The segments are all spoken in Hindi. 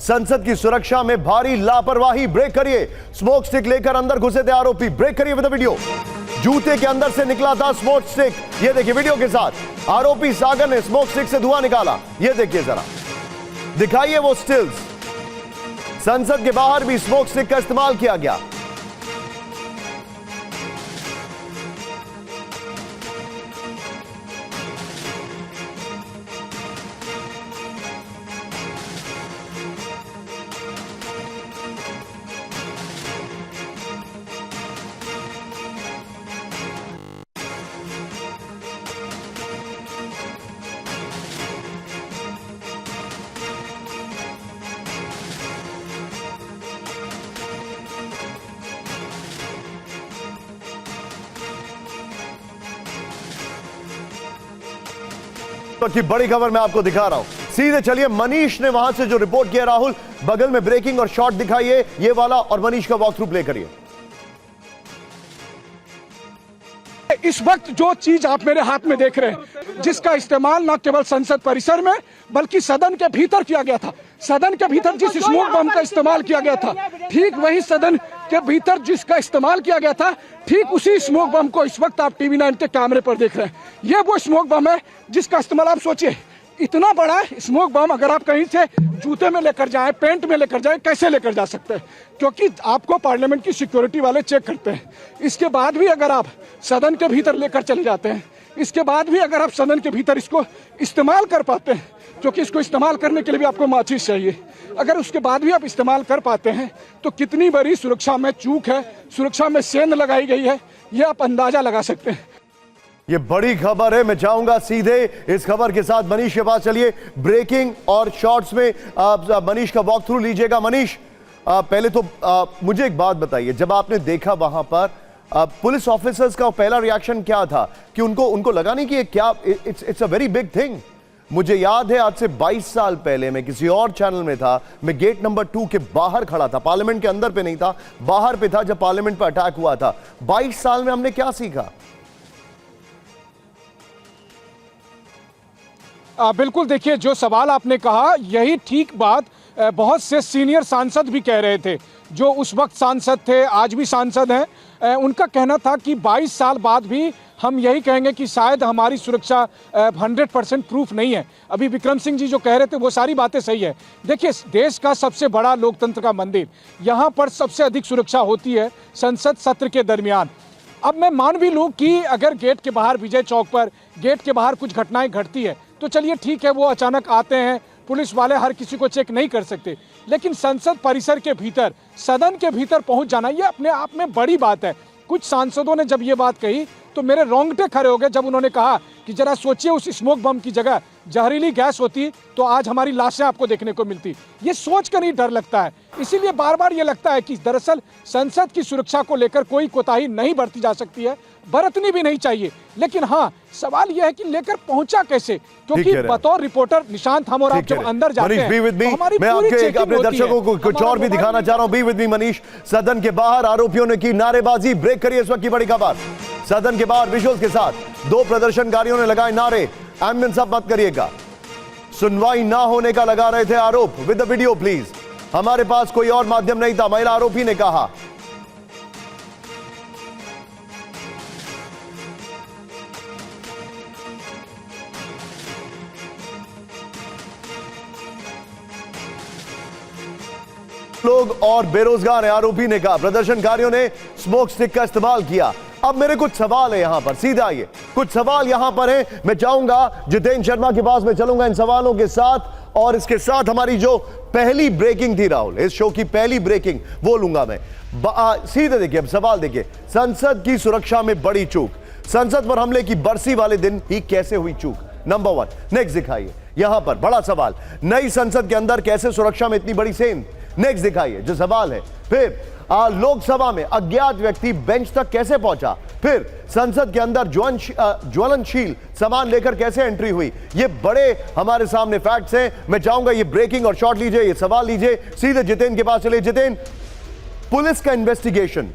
संसद की सुरक्षा में भारी लापरवाही, ब्रेक करिए। स्मोक स्टिक लेकर अंदर घुसे थे आरोपी, ब्रेक करिए विद वीडियो। जूते के अंदर से निकला था स्मोक स्टिक, ये देखिए वीडियो के साथ। आरोपी सागर ने स्मोक स्टिक से धुआं निकाला, ये देखिए जरा, दिखाइए वो स्टिल्स। संसद के बाहर भी स्मोक स्टिक का इस्तेमाल किया गया। की बड़ी खबर मैं आपको दिखा रहा हूं, सीधे चलिए। मनीष ने वहां से जो रिपोर्ट किया, राहुल बगल में ब्रेकिंग और शॉट दिखाइए ये वाला, और मनीष का वॉक थ्रू प्ले करिए। इस वक्त जो चीज आप मेरे हाथ में देख रहे हैं, जिसका इस्तेमाल न केवल संसद परिसर में बल्कि सदन के भीतर किया गया था। सदन के भीतर जिस स्मोक बम का इस्तेमाल किया गया था, ठीक वही सदन के भीतर जिसका इस्तेमाल किया गया था, ठीक उसी स्मोक बम को इस वक्त आप टीवी 9 के कैमरे पर देख रहे हैं। ये वो स्मोक बम है जिसका इस्तेमाल, आप सोचिए इतना बड़ा स्मोक बम अगर आप कहीं से जूते में लेकर जाएं, पेंट में लेकर जाएं, कैसे लेकर जा सकते हैं? क्योंकि आपको पार्लियामेंट की सिक्योरिटी वाले चेक करते हैं। इसके बाद भी अगर आप सदन के भीतर लेकर चले जाते हैं, इसके बाद भी अगर आप सदन के भीतर इसको इस्तेमाल कर पाते हैं, क्योंकि इसको इस्तेमाल करने के लिए भी आपको माचिस चाहिए, अगर उसके बाद भी आप इस्तेमाल कर पाते हैं तो कितनी बड़ी सुरक्षा में चूक है, सुरक्षा में सेंध लगाई गई है, ये आप अंदाजा लगा सकते हैं। ये बड़ी खबर है, मैं चाहूंगा सीधे इस खबर के साथ मनीष के पास चलिए। ब्रेकिंग और शॉर्ट्स में आप मनीष का वॉक थ्रू लीजिएगा। मनीष, पहले तो मुझे एक बात बताइए, जब आपने देखा वहां पर पुलिस ऑफिसर्स का पहला रिएक्शन क्या था? कि उनको लगा नहीं कि क्या it's a very big thing? मुझे याद है आज से 22 साल पहले मैं किसी और चैनल में था, मैं गेट नंबर 2 के बाहर खड़ा था, पार्लियामेंट के अंदर पे नहीं था, बाहर पे था जब पार्लियामेंट पर अटैक हुआ था। 22 साल में हमने क्या सीखा? बिल्कुल, देखिए जो सवाल आपने कहा, यही ठीक बात बहुत से सीनियर सांसद भी कह रहे थे, जो उस वक्त सांसद थे, आज भी सांसद हैं। उनका कहना था कि 22 साल बाद भी हम यही कहेंगे कि शायद हमारी सुरक्षा 100% प्रूफ नहीं है। अभी विक्रम सिंह जी जो कह रहे थे वो सारी बातें सही है। देखिए, देश का सबसे बड़ा लोकतंत्र का मंदिर, यहाँ पर सबसे अधिक सुरक्षा होती है संसद सत्र के दरमियान। अब मैं मान भी लूँ कि अगर गेट के बाहर, विजय चौक पर गेट के बाहर कुछ घटनाएं घटती है तो चलिए ठीक है, वो अचानक आते हैं, पुलिस वाले हर किसी को चेक नहीं कर सकते, लेकिन संसद परिसर के भीतर, सदन के भीतर पहुंच जाना, ये अपने आप में बड़ी बात है। कुछ सांसदों ने जब ये बात कही तो मेरे रोंगटे खड़े हो गए, जब उन्होंने कहा कि जरा सोचिए उस स्मोक बम की जगह जहरीली गैस होती तो आज हमारी लाशें आपको देखने को मिलती। ये सोच कर ही डर लगता है। इसीलिए बार बार ये लगता है कि दरअसल संसद की सुरक्षा को लेकर कोई कोताही नहीं बरती जा सकती है, बरतनी भी नहीं चाहिए। लेकिन हाँ, सवाल यह है कि लेकर पहुंचा कैसे? क्योंकि बतौर रिपोर्टर निशांत, हम और आप जब अंदर जाते हैं तो हमारी पूरी चेकिंग अपने दर्शकों को कुछ और भी दिखाना चाह रहा हूं। Be with me Manish. सदन के बाहर आरोपियों ने की नारेबाजी, ब्रेक करिए इस वक्त की बड़ी खबर। सदन के बाहर विजुअल्स के साथ 2 प्रदर्शनकारियों ने लगाए नारे, एम्बियंस अप मत करिएगा। सुनवाई ना होने का लगा रहे थे आरोप। With the video please. हमारे पास कोई और माध्यम नहीं था, महिला आरोपी ने कहा। लोग और बेरोजगार हैं, आरोपी ने कहा। प्रदर्शनकारियों ने स्मोक स्टिक का इस्तेमाल किया। अब मेरे कुछ सवाल है यहां पर, सीधा आइए, कुछ सवाल यहां पर हैं। मैं चाहूंगा जितेंद्र शर्मा के पास मैं चलूंगा इन सवालों के साथ, और इसके साथ हमारी जो पहली ब्रेकिंग थी राहुल, इस शो की पहली ब्रेकिंग, वो लूंगा मैं। सीधे देखिए, अब सवाल देखिए, संसद की सुरक्षा में बड़ी चूक, संसद पर हमले की बरसी वाले दिन ही कैसे हुई चूक? नंबर 1। नेक्स्ट दिखाइए, यहां पर बड़ा सवाल, नई संसद के अंदर कैसे सुरक्षा में इतनी बड़ी सेंध? नेक्स्ट दिखाइए जो सवाल है। फिर लोकसभा में अज्ञात व्यक्ति बेंच तक कैसे पहुंचा? फिर संसद के अंदर ज्वलनशील सामान लेकर कैसे एंट्री हुई? ये बड़े हमारे सामने फैक्ट्स हैं। मैं चाहूंगा ये ब्रेकिंग और शॉट लीजिए, ये सवाल लीजिए, सीधे जितेंद्र के पास चले। जितेंद्र, पुलिस का इन्वेस्टिगेशन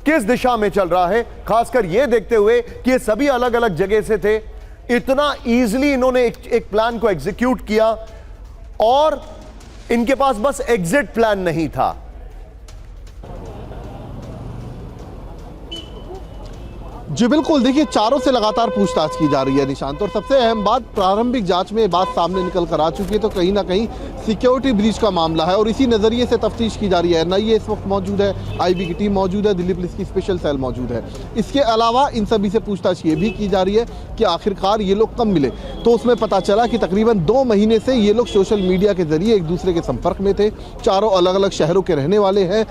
किस दिशा में चल रहा है, खासकर यह देखते हुए कि ये सभी अलग अलग जगह से थे, इतना इजीली इन्होंने एक प्लान को एग्जीक्यूट किया, और इनके पास बस एग्जिट प्लान नहीं था। जी बिल्कुल, देखिए चारों से लगातार पूछताछ की जा रही है निशांत, और सबसे अहम बात, प्रारंभिक जांच में बात सामने निकल कर आ चुकी है, तो कहीं ना कहीं सिक्योरिटी ब्रीच का मामला है और इसी नज़रिए से तफ्तीश की जा रही है। एनआईए इस वक्त मौजूद है, आईबी की टीम मौजूद है, दिल्ली पुलिस की स्पेशल सेल मौजूद है। इसके अलावा इन सभी से पूछताछ ये भी की जा रही है कि आखिरकार ये लोग कब मिले, तो उसमें पता चला कि तकरीबन 2 महीने से ये लोग सोशल मीडिया के जरिए एक दूसरे के संपर्क में थे। चारों अलग अलग शहरों के रहने वाले हैं।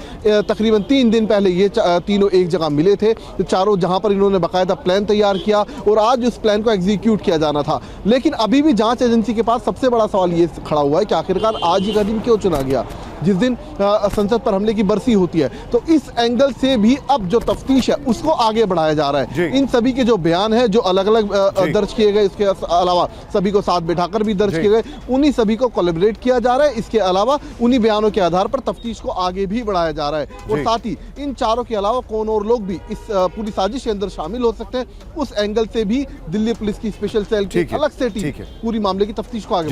तकरीबन 3 दिन पहले ये तीनों एक जगह मिले थे, तो चारों जहां पर इन्होंने बाकायदा प्लान तैयार किया और आज उस प्लान को एग्जीक्यूट किया जाना था। लेकिन अभी भी जांच एजेंसी के पास सबसे बड़ा सवाल ये खड़ा हुआ है कि आखिरकार आज ही का दिन क्यों चुना गया, जिस दिन संसद पर हमले की बरसी होती है। तो इस एंगल से भी अब जो तफ्तीश है उसको आगे बढ़ाया जा रहा है। इन सभी के जो बयान हैं जो अलग अलग दर्ज किए गए, इसके अलावा सभी को साथ बैठाकर भी दर्ज किए गए, उन्हीं सभी को कोलैबोरेट किया जा रहा है। इसके अलावा उन्हीं बयानों के आधार पर तफ्तीश को आगे भी बढ़ाया जा रहा है और साथ ही इन चारों के अलावा कौन और लोग भी इस पूरी साजिश के अंदर शामिल हो सकते हैं, उस एंगल से भी दिल्ली पुलिस की स्पेशल सेल की अलग से टीम पूरी मामले की तफ्तीश को आगे